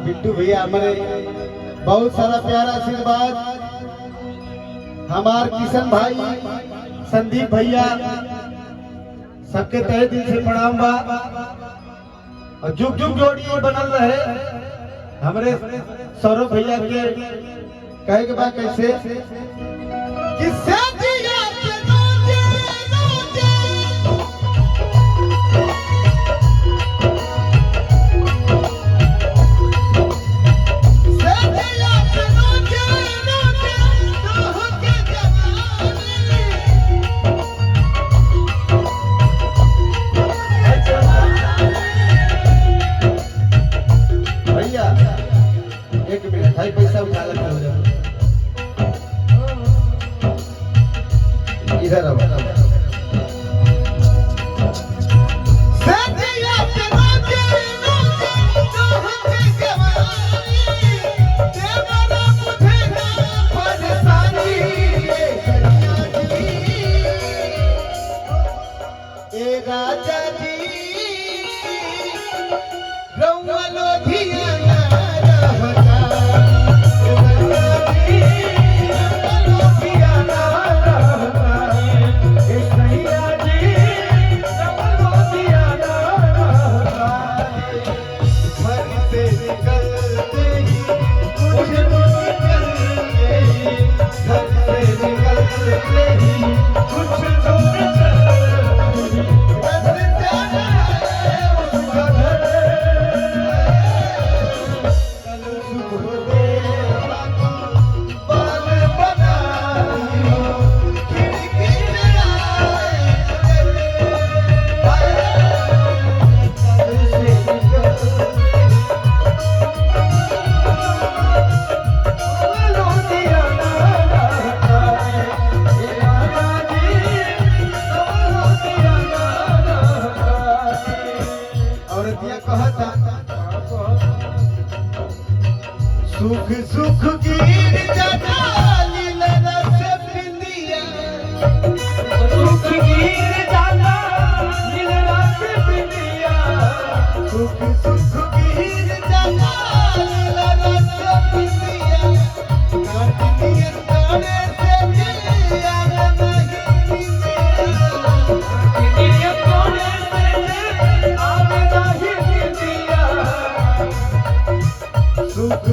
बिट्टू भैया हमारे बहुत सारा प्यारा आशीर्वाद, हमार किशन भाई, संदीप भैया, सबके तहे दिल से प्रणाम बा और जुग जुग जोड़ी बनल रहे। हमरे सौरभ भैया के कहे के बाद कैसे किससे दिया के रोजे रोजे भाई पैसा उठा लग हो जाए इधर आओ। राजा जी सुख सुख गिर जाता लीला से पिंदिया, सुख गिर जाता लीला से पिंदिया, सुख सुख गिर जाता लीला से पिंदिया, काटनिया ताने से दिया नहीं पिंदिया, काटनिया ताने से आवे नहीं पिंदिया, सुख